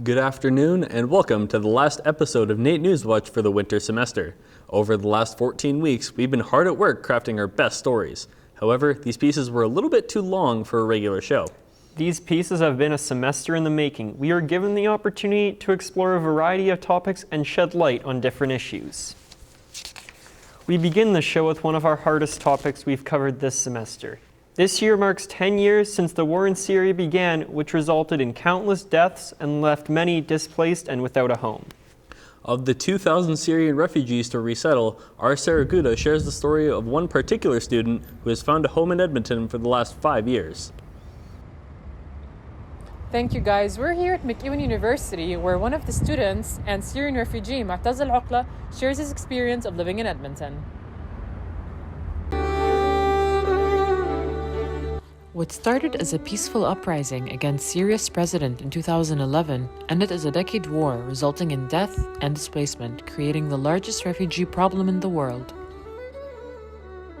Good afternoon and welcome to the last episode of NAIT NewsWatch for the winter semester. Over the last 14 weeks, we've been hard at work crafting our best stories. However, these pieces were a little bit too long for a regular show. These pieces have been a semester in the making. We are given the opportunity to explore a variety of topics and shed light on different issues. We begin the show with one of our hardest topics we've covered this semester. This year marks 10 years since the war in Syria began, which resulted in countless deaths and left many displaced and without a home. Of the 2,000 Syrian refugees to resettle, our Saraguda shares the story of one particular student who has found a home in Edmonton for the last 5 years. Thank you guys. We're here at McEwen University where one of the students and Syrian refugee Mu'taz al-Uqla shares his experience of living in Edmonton. What started as a peaceful uprising against Syria's president in 2011 ended as a decade war resulting in death and displacement, creating the largest refugee problem in the world.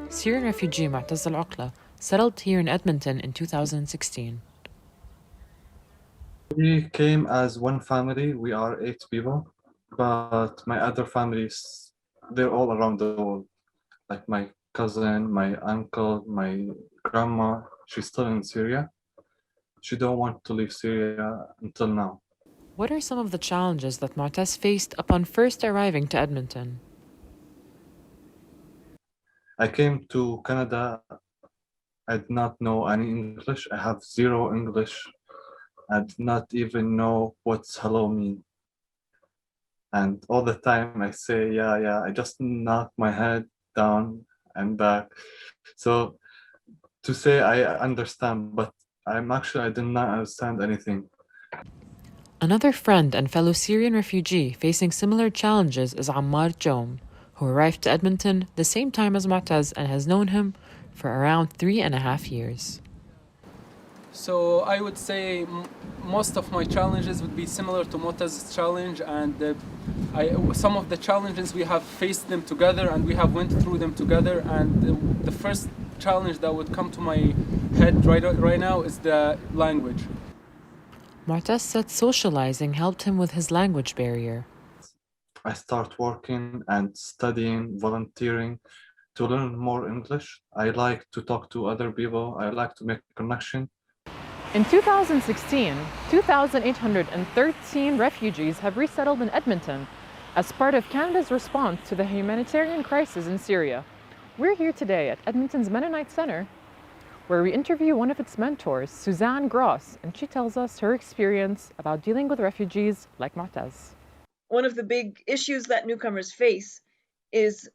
Syrian refugee Mu'taz al-Uqla settled here in Edmonton in 2016. We came as one family. We are 8 people, but my other families, they're all around the world. Like my cousin, my uncle, my grandma, she's still in Syria. She don't want to leave Syria until now. What are some of the challenges that Mu'taz faced upon first arriving to Edmonton? I came to Canada. I did not know any English. I have zero English. I did not even know what's hello mean. And all the time I say, yeah, I just knock my head down and back. So to say I understand, but I did not understand anything. Another friend and fellow Syrian refugee facing similar challenges is Ammar Joam, who arrived to Edmonton the same time as Mu'taz and has known him for around 3.5 years. So I would say most of my challenges would be similar to Mu'taz's challenge, and some of the challenges we have faced them together and we have went through them together, and the first challenge that would come to my head right now is the language. Mu'taz said socializing helped him with his language barrier. I start working and studying, volunteering to learn more English. I like to talk to other people. I like to make connection. In 2016, 2,813 refugees have resettled in Edmonton as part of Canada's response to the humanitarian crisis in Syria. We're here today at Edmonton's Mennonite Centre, where we interview one of its mentors, Suzanne Gross, and she tells us her experience about dealing with refugees like Mu'taz. One of the big issues that newcomers face is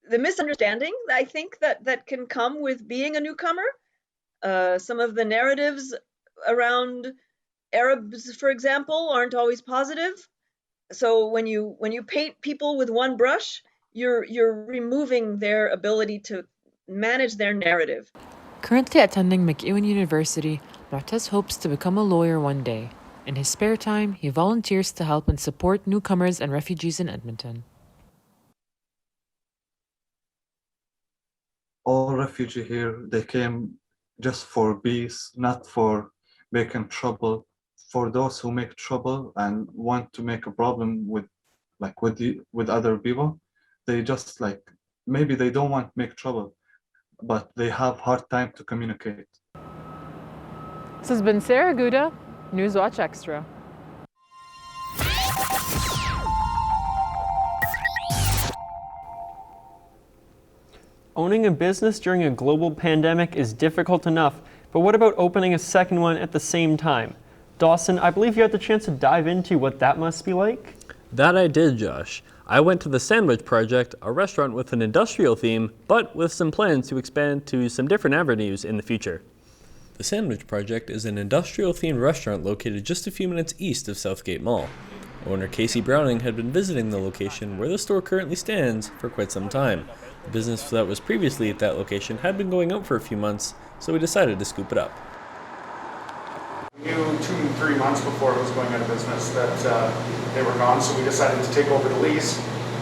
the misunderstanding, I think, that can come with being a newcomer. Some of the narratives around Arabs, for example, aren't always positive. So when you paint people with one brush, you're removing their ability to manage their narrative. Currently attending McEwen University, Mu'taz hopes to become a lawyer one day. In his spare time, he volunteers to help and support newcomers and refugees in Edmonton. All refugees here, they came just for peace, not for making trouble. For those who make trouble and want to make a problem with other people, they just maybe they don't want to make trouble, but they have hard time to communicate. This has been Sarah Gouda, NewsWatch Extra. Owning a business during a global pandemic is difficult enough, but what about opening a second one at the same time? Dawson, I believe you had the chance to dive into what that must be like? That I did, Josh. I went to the Sandwich Project, a restaurant with an industrial theme, but with some plans to expand to some different avenues in the future. The Sandwich Project is an industrial-themed restaurant located just a few minutes east of Southgate Mall. Owner Casey Browning had been visiting the location where the store currently stands for quite some time. The business that was previously at that location had been going up for a few months, so we decided to scoop it up. We knew 2-3 months before it was going out of business that they were gone, so we decided to take over the lease,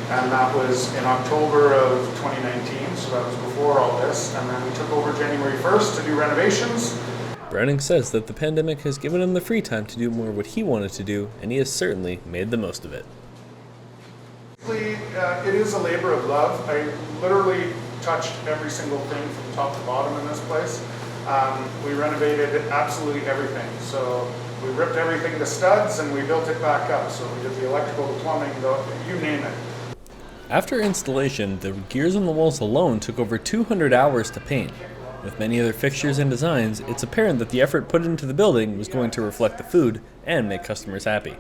and that was in October of 2019, so that was before all this, and then we took over January 1st to do renovations. Browning says that the pandemic has given him the free time to do more what he wanted to do, and he has certainly made the most of it. It is a labor of love. I literally touched every single thing from top to bottom in this place. We renovated absolutely everything. So we ripped everything to studs and we built it back up. So we did the electrical, the plumbing, you name it. After installation, the gears on the walls alone took over 200 hours to paint. With many other fixtures and designs, it's apparent that the effort put into the building was going to reflect the food and make customers happy.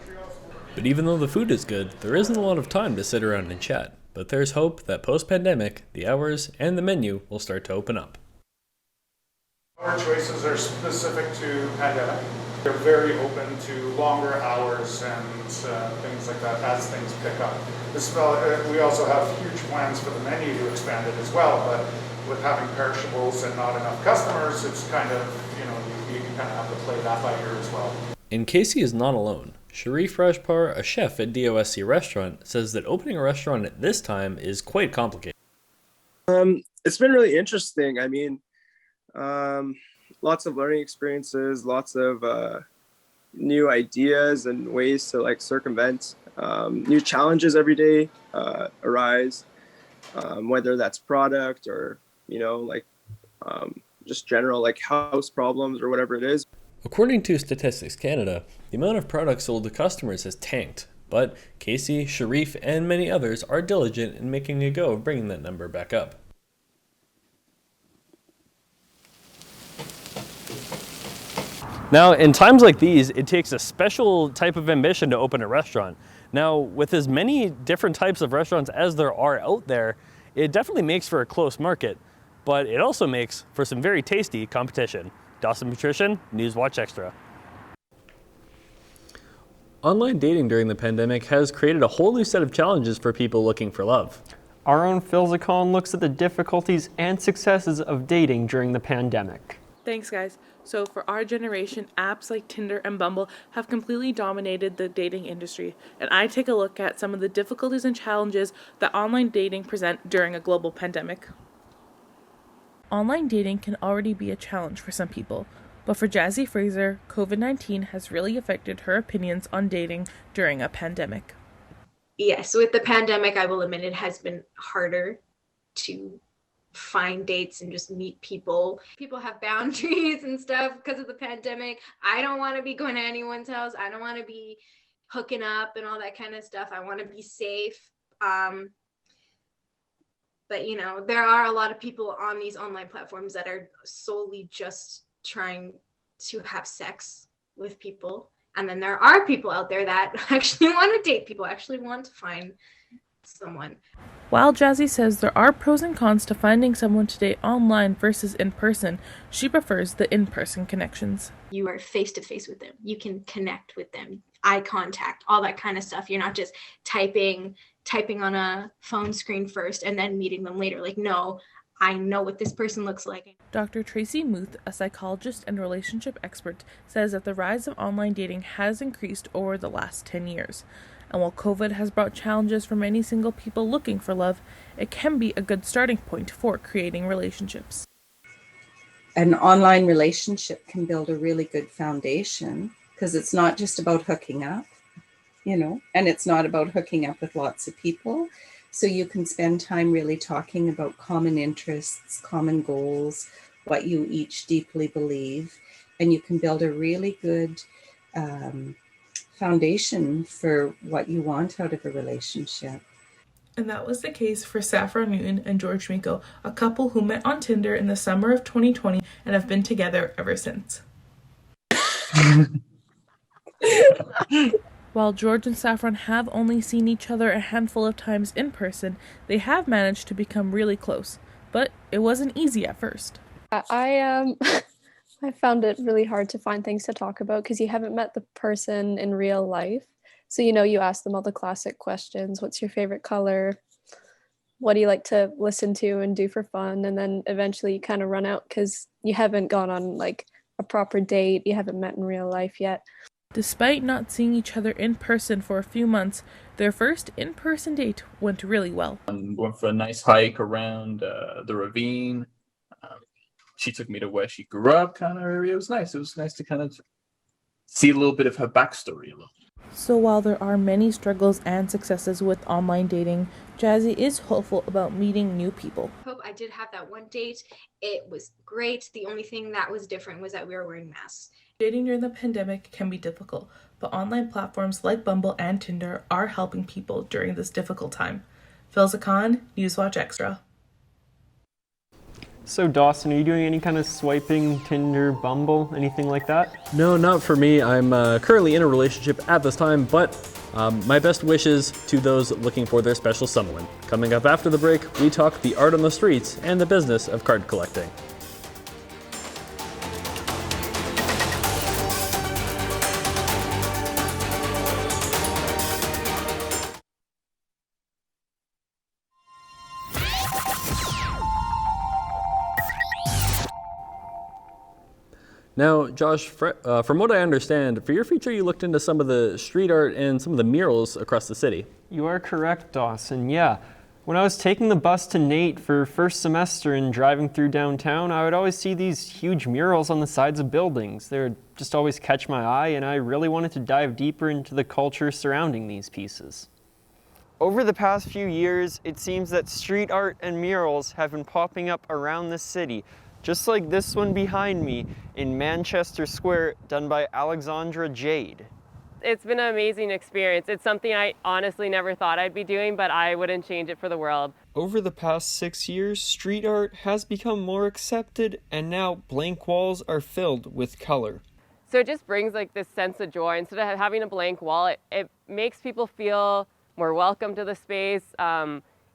But even though the food is good, there isn't a lot of time to sit around and chat. But there's hope that post-pandemic, the hours and the menu will start to open up. Our choices are specific to pandemic. They're very open to longer hours and things like that as things pick up. We also have huge plans for the menu to expand it as well, but with having perishables and not enough customers, it's kind of, you kind of have to play that by ear as well. And Casey is not alone. Sharif Rajpar, a chef at DOSC Restaurant, says that opening a restaurant at this time is quite complicated. It's been really interesting. I mean, lots of learning experiences, lots of new ideas and ways to circumvent. New challenges every day arise, whether that's product or, just general house problems or whatever it is. According to Statistics Canada, the amount of products sold to customers has tanked, but Casey, Sharif, and many others are diligent in making a go of bringing that number back up. Now, in times like these, it takes a special type of ambition to open a restaurant. Now, with as many different types of restaurants as there are out there, it definitely makes for a close market, but it also makes for some very tasty competition. Dawson Patrician, NewsWatch Extra. Online dating during the pandemic has created a whole new set of challenges for people looking for love. Our own Phil Zacon looks at the difficulties and successes of dating during the pandemic. Thanks, guys. So for our generation, apps like Tinder and Bumble have completely dominated the dating industry, and I take a look at some of the difficulties and challenges that online dating present during a global pandemic. Online dating can already be a challenge for some people, but for Jazzy Fraser, COVID-19 has really affected her opinions on dating during a pandemic. Yes, with the pandemic, I will admit it has been harder to find dates and just meet people. People have boundaries and stuff because of the pandemic. I don't want to be going to anyone's house. I don't want to be hooking up and all that kind of stuff. I want to be safe. But, there are a lot of people on these online platforms that are solely just trying to have sex with people. And then there are people out there that actually want to date people, actually want to find someone. While Jazzy says there are pros and cons to finding someone to date online versus in person, she prefers the in-person connections. You are face to face with them. You can connect with them, eye contact, all that kind of stuff. You're not just typing on a phone screen first and then meeting them later. No, I know what this person looks like. Dr. Tracy Muth, a psychologist and relationship expert, says that the rise of online dating has increased over the last 10 years. And while COVID has brought challenges for many single people looking for love, it can be a good starting point for creating relationships. An online relationship can build a really good foundation because it's not just about hooking up, and it's not about hooking up with lots of people. So you can spend time really talking about common interests, common goals, what you each deeply believe, and you can build a really good foundation for what you want out of a relationship. And that was the case for Saffron Newton and George Miko, a couple who met on Tinder in the summer of 2020 and have been together ever since. While George and Saffron have only seen each other a handful of times in person, they have managed to become really close. But it wasn't easy at first. I found it really hard to find things to talk about because you haven't met the person in real life. So, you ask them all the classic questions. What's your favorite color? What do you like to listen to and do for fun? And then eventually you kind of run out because you haven't gone on a proper date. You haven't met in real life yet. Despite not seeing each other in person for a few months, their first in-person date went really well. I'm going for a nice hike around the ravine. She took me to where she grew up, kind of area. It was nice. It was nice to kind of see a little bit of her backstory. So while there are many struggles and successes with online dating, Jazzy is hopeful about meeting new people. I did have that one date. It was great. The only thing that was different was that we were wearing masks. Dating during the pandemic can be difficult, but online platforms like Bumble and Tinder are helping people during this difficult time. Phil Khan, NewsWatch Extra. So Dawson, are you doing any kind of swiping, Tinder, Bumble, anything like that? No, not for me. I'm currently in a relationship at this time, but my best wishes to those looking for their special someone. Coming up after the break, we talk the art on the streets and the business of card collecting. Now, Josh, from what I understand, for your feature you looked into some of the street art and some of the murals across the city. You are correct, Dawson, yeah. When I was taking the bus to NAIT for first semester and driving through downtown, I would always see these huge murals on the sides of buildings. They would just always catch my eye, and I really wanted to dive deeper into the culture surrounding these pieces. Over the past few years, it seems that street art and murals have been popping up around the city, just like this one behind me in Manchester Square, done by Alexandra Jade. It's been an amazing experience. It's something I honestly never thought I'd be doing, but I wouldn't change it for the world. Over the past 6 years, street art has become more accepted, and now blank walls are filled with color. So it just brings like this sense of joy. Instead of having a blank wall, it makes people feel more welcome to the space.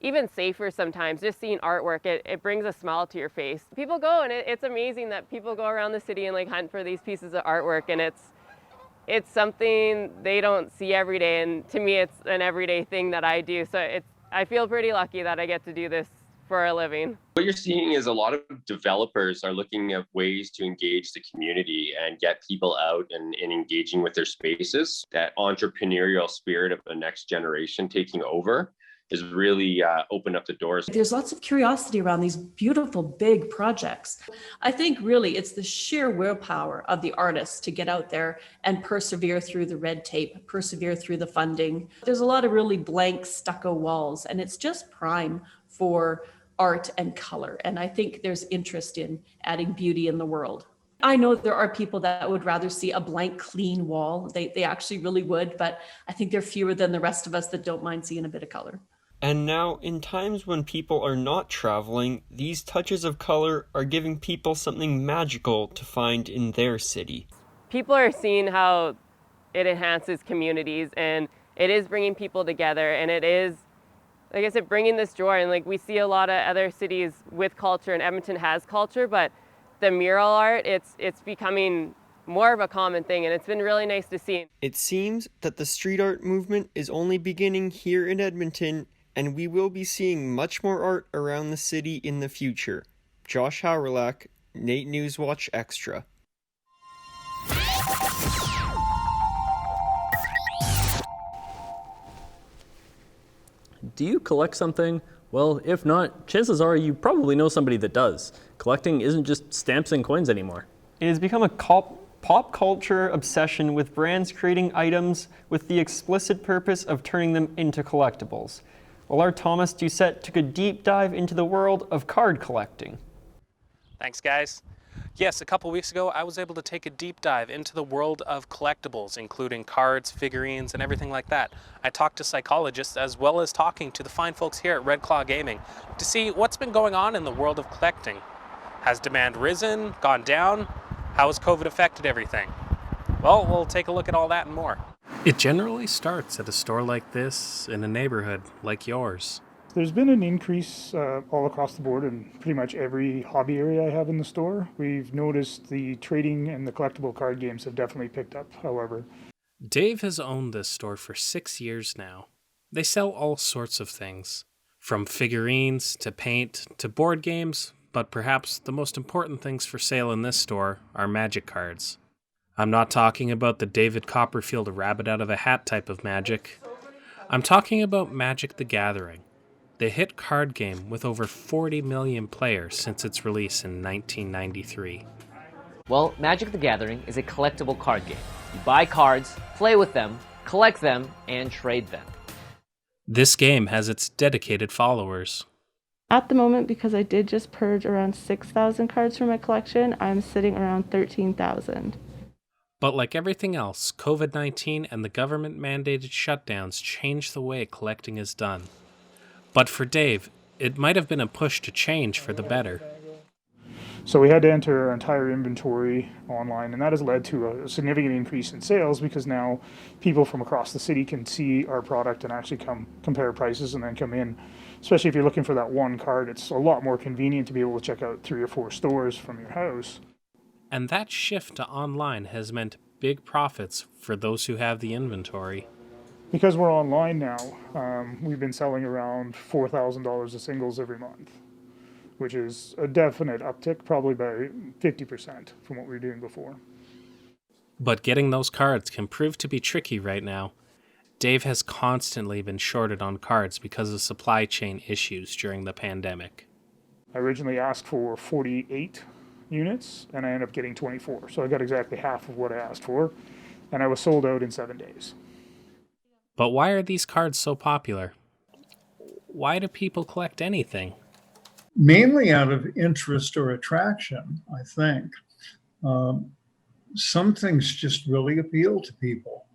Even safer sometimes, just seeing artwork, it brings a smile to your face. People go, and it's amazing that people go around the city and like hunt for these pieces of artwork, and it's something they don't see every day, and to me it's an everyday thing that I do. So I feel pretty lucky that I get to do this for a living. What you're seeing is a lot of developers are looking at ways to engage the community and get people out and engaging with their spaces. That entrepreneurial spirit of the next generation taking over has really opened up the doors. There's lots of curiosity around these beautiful, big projects. I think really it's the sheer willpower of the artists to get out there and persevere through the red tape, persevere through the funding. There's a lot of really blank stucco walls, and it's just prime for art and color. And I think there's interest in adding beauty in the world. I know there are people that would rather see a blank, clean wall. They actually really would, but I think there are fewer than the rest of us that don't mind seeing a bit of color. And now, in times when people are not traveling, these touches of color are giving people something magical to find in their city. People are seeing how it enhances communities, and it is bringing people together, and it is, like I said, bringing this joy. And like we see a lot of other cities with culture, and Edmonton has culture, but the mural art, it's becoming more of a common thing, and it's been really nice to see. It seems that the street art movement is only beginning here in Edmonton, and we will be seeing much more art around the city in the future. Josh Howrelak, NAIT NewsWatch Extra. Do you collect something? Well, if not, chances are you probably know somebody that does. Collecting isn't just stamps and coins anymore. It has become a pop culture obsession, with brands creating items with the explicit purpose of turning them into collectibles. Well, our Thomas Doucette took a deep dive into the world of card collecting. Thanks, guys. Yes, a couple weeks ago, I was able to take a deep dive into the world of collectibles, including cards, figurines, and everything like that. I talked to psychologists as well as talking to the fine folks here at Red Claw Gaming to see what's been going on in the world of collecting. Has demand risen, gone down? How has COVID affected everything? Well, we'll take a look at all that and more. It generally starts at a store like this in a neighborhood like yours. There's been an increase all across the board in pretty much every hobby area I have in the store. We've noticed the trading and the collectible card games have definitely picked up, however. Dave has owned this store for 6 years now. They sell all sorts of things, from figurines to paint to board games, but perhaps the most important things for sale in this store are magic cards. I'm not talking about the David Copperfield rabbit out of a hat type of magic. I'm talking about Magic the Gathering, the hit card game with over 40 million players since its release in 1993. Well, Magic the Gathering is a collectible card game. You buy cards, play with them, collect them, and trade them. This game has its dedicated followers. At the moment, because I did just purge around 6,000 cards from my collection, I'm sitting around 13,000. But like everything else, COVID-19 and the government-mandated shutdowns changed the way collecting is done. But for Dave, it might have been a push to change for the better. So we had to enter our entire inventory online, and that has led to a significant increase in sales because now people from across the city can see our product and actually come compare prices and then come in. Especially if you're looking for that one card, it's a lot more convenient to be able to check out 3 or 4 stores from your house. And that shift to online has meant big profits for those who have the inventory. Because we're online now, we've been selling around $4,000 of singles every month, which is a definite uptick, probably by 50% from what we were doing before. But getting those cards can prove to be tricky right now. Dave has constantly been shorted on cards because of supply chain issues during the pandemic. I originally asked for 48 units, and I ended up getting 24. So I got exactly half of what I asked for, and I was sold out in 7 days. But why are these cards so popular? Why do people collect anything? Mainly out of interest or attraction, I think. Some things just really appeal to people.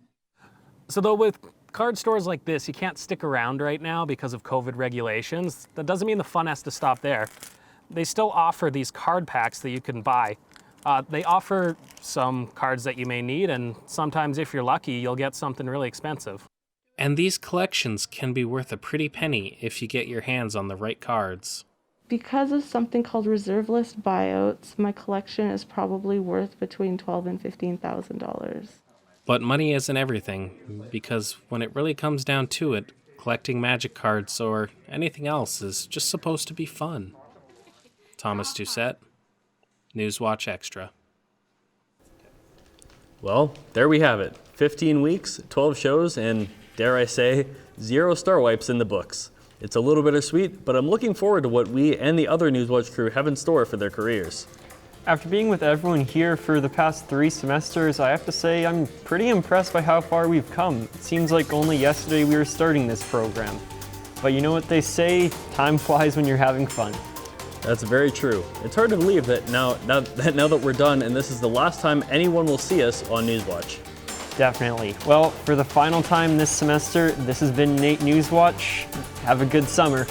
So though with card stores like this, you can't stick around right now because of COVID regulations. That doesn't mean the fun has to stop there. They still offer these card packs that you can buy. They offer some cards that you may need, and sometimes if you're lucky, you'll get something really expensive. And these collections can be worth a pretty penny if you get your hands on the right cards. Because of something called reserve list buyouts, my collection is probably worth between $12,000 and $15,000. But money isn't everything, because when it really comes down to it, collecting Magic cards or anything else is just supposed to be fun. Thomas Doucette, NewsWatch Extra. Well, there we have it. 15 weeks, 12 shows, and dare I say, 0 star wipes in the books. It's a little bittersweet, but I'm looking forward to what we and the other NewsWatch crew have in store for their careers. After being with everyone here for the past 3 semesters, I have to say I'm pretty impressed by how far we've come. It seems like only yesterday we were starting this program. But you know what they say, time flies when you're having fun. That's very true. It's hard to believe that now that we're done and this is the last time anyone will see us on NewsWatch. Definitely. Well, for the final time this semester, this has been NAIT NewsWatch. Have a good summer.